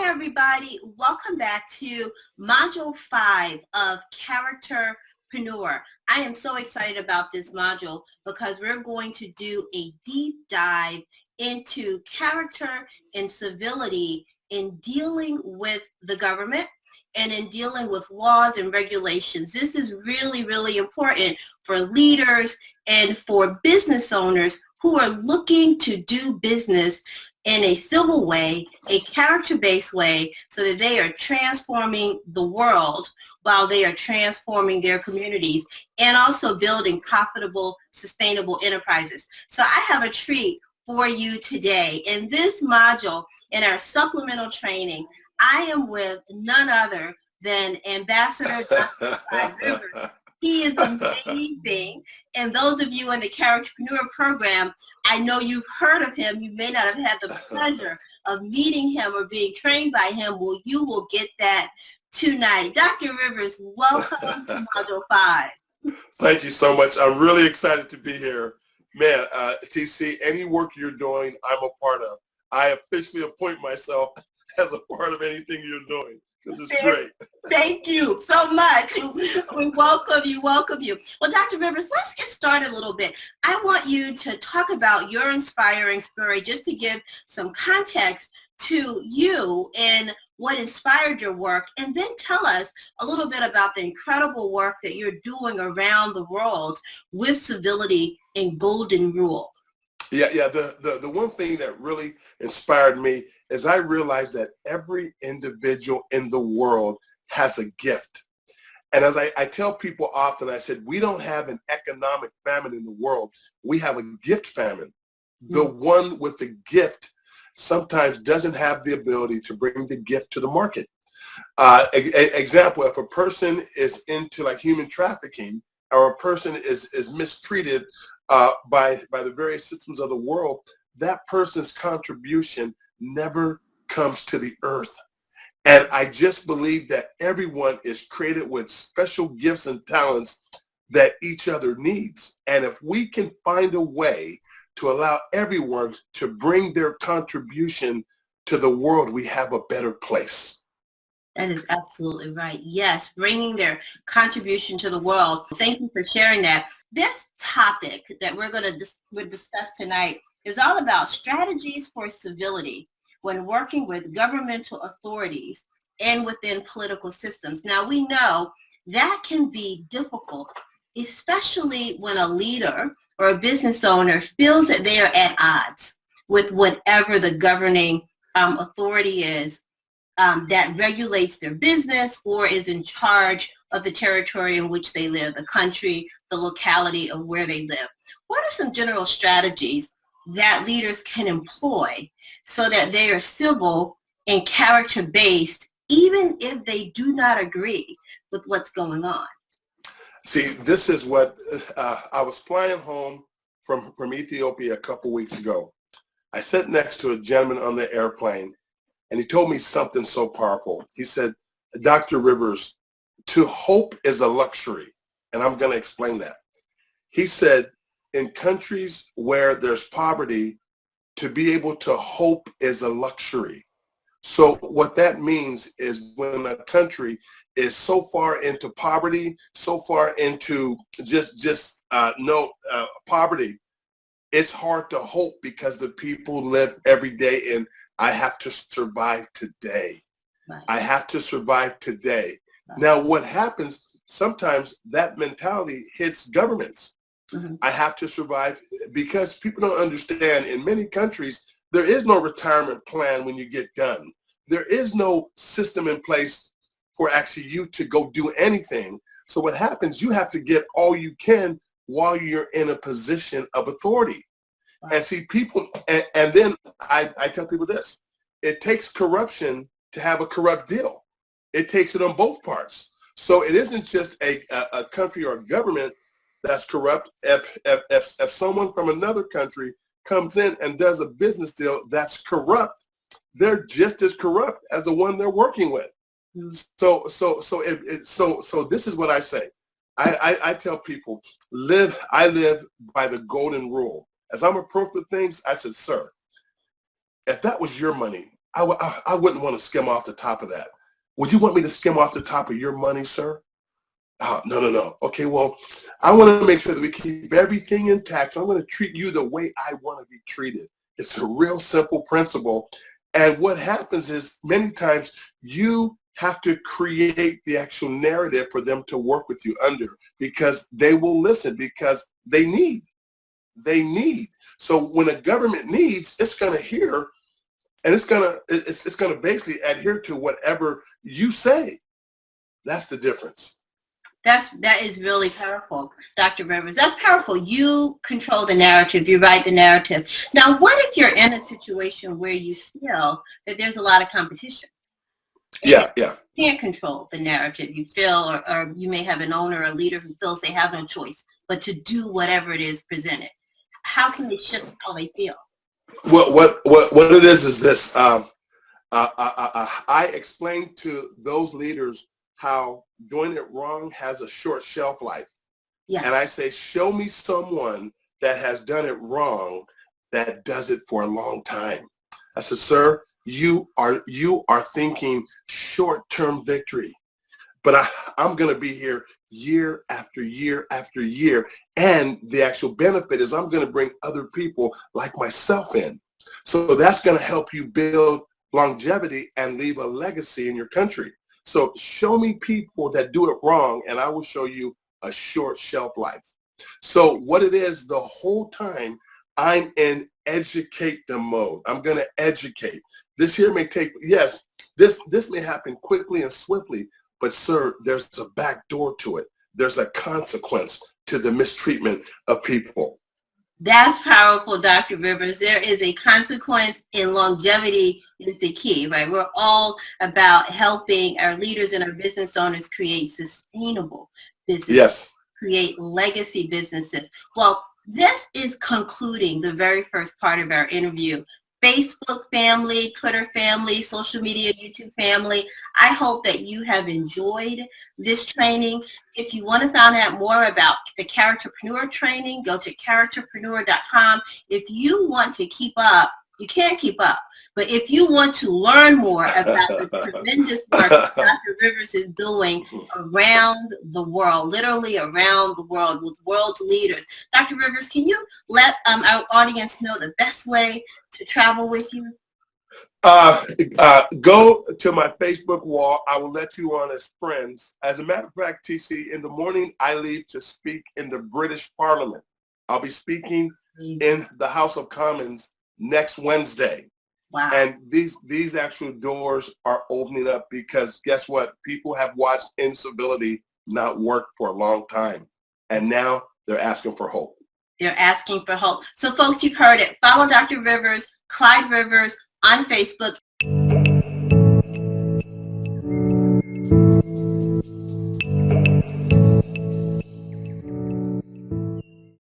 Hi, everybody. Welcome back to Module 5 of Characterpreneur. I am so excited about this module because we're going to do a deep dive into character and civility in dealing with the government and in dealing with laws and regulations. This is really, really important for leaders and for business owners who are looking to do business in a civil way, a character-based way, so that they are transforming the world while they are transforming their communities and also building profitable, sustainable enterprises. So I have a treat for you today. In this module, in our supplemental training, I am with none other than Ambassador Dr. Clyde. He is amazing. And those of you in the Characterpreneur program, I know you've heard of him. You may not have had the pleasure of meeting him or being trained by him. Well, you will get that tonight. Dr. Rivers, welcome to Module 5. Thank you so much. I'm really excited to be here. Man, TC, any work you're doing, I'm a part of. I officially appoint myself as a part of anything you're doing. This is great. Thank you so much. We welcome you, welcome you. Well, Dr. Rivers, let's get started a little bit. I want you to talk about your inspiring story, just to give some context to you and what inspired your work, and then tell us a little bit about the incredible work that you're doing around the world with civility and golden rule. Yeah. The one thing that really inspired me is I realized that every individual in the world has a gift. And as I tell people often, I said, we don't have an economic famine in the world. We have a gift famine. The one with the gift sometimes doesn't have the ability to bring the gift to the market. Example, if a person is into like human trafficking, or a person is mistreated by the various systems of the world, that person's contribution never comes to the earth. And I just believe that everyone is created with special gifts and talents that each other needs. And if we can find a way to allow everyone to bring their contribution to the world, we have a better place. That is absolutely right. Yes, bringing their contribution to the world. Thank you for sharing that. This topic that we're going to discuss tonight is all about strategies for civility when working with governmental authorities and within political systems. Now, we know that can be difficult, especially when a leader or a business owner feels that they are at odds with whatever the governing authority is that regulates their business or is in charge of the territory in which they live, the country, the locality of where they live. What are some general strategies that leaders can employ so that they are civil and character-based, even if they do not agree with what's going on? See, this is what I was flying home from Ethiopia a couple weeks ago. I sat next to a gentleman on the airplane, and he told me something so powerful. He said, Dr. Rivers, to hope is a luxury. And I'm going to explain that. He said, in countries where there's poverty, to be able to hope is a luxury. So what that means is when a country is so far into poverty, so far into just poverty, it's hard to hope because the people live every day in, I have to survive today. Right. I have to survive today. Right. Now, what happens, sometimes that mentality hits governments. Mm-hmm. I have to survive because people don't understand in many countries, there is no retirement plan when you get done. There is no system in place for actually you to go do anything. So what happens, you have to get all you can while you're in a position of authority. Wow. And see people, and then I tell people this, it takes corruption to have a corrupt deal. It takes it on both parts. So it isn't just a country or a government that's corrupt. If someone from another country comes in and does a business deal that's corrupt, they're just as corrupt as the one they're working with. Mm-hmm. So this is what I say. I tell people, I live by the golden rule. As I'm approaching things, I said, sir, if that was your money, I wouldn't want to skim off the top of that. Would you want me to skim off the top of your money, sir? Oh, no, no, no. Okay, well, I want to make sure that we keep everything intact. So I'm going to treat you the way I want to be treated. It's a real simple principle. And what happens is many times you have to create the actual narrative for them to work with you under, because they will listen, because they need. So when a government needs, it's going to hear, and it's going to basically adhere to whatever you say. That's the difference. That is really powerful, Dr. Rivers. That's powerful. You control the narrative. You write the narrative. Now, what if you're in a situation where you feel that there's a lot of competition? Yeah. You can't control the narrative. You feel, or you may have an owner or a leader who feels they have no choice but to do whatever it is presented. How can they shift how they feel? What it is this. I explained to those leaders how doing it wrong has a short shelf life. Yes. And I say, show me someone that has done it wrong that does it for a long time. I said, sir, you are thinking short-term victory, but I'm going to be here year after year after year. And the actual benefit is I'm going to bring other people like myself in. So that's going to help you build longevity and leave a legacy in your country. So show me people that do it wrong, and I will show you a short shelf life. So what it is, the whole time I'm in educate them mode. I'm going to educate. This here may take, yes, this may happen quickly and swiftly, but sir, there's a back door to it. There's a consequence to the mistreatment of people. That's powerful, Dr. Rivers. There is a consequence, and longevity is the key, right? We're all about helping our leaders and our business owners create sustainable businesses, yes, create legacy businesses. Well, this is concluding the very first part of our interview. Facebook family, Twitter family, social media, YouTube family, I hope that you have enjoyed this training. If you want to find out more about the Characterpreneur Training, go to characterpreneur.com. If you want to keep up, you can't keep up, but if you want to learn more about the tremendous work Dr. Rivers is doing around the world, literally around the world with world leaders. Dr. Rivers, can you let our audience know the best way to travel with you? Go to my Facebook wall. I will let you on as friends. As a matter of fact, TC, in the morning, I leave to speak in the British Parliament. I'll be speaking in the House of Commons next Wednesday. Wow. And these actual doors are opening up because guess what? People have watched incivility not work for a long time. And now they're asking for hope. They're asking for hope. So folks, you've heard it. Follow Dr. Rivers, Clyde Rivers on Facebook.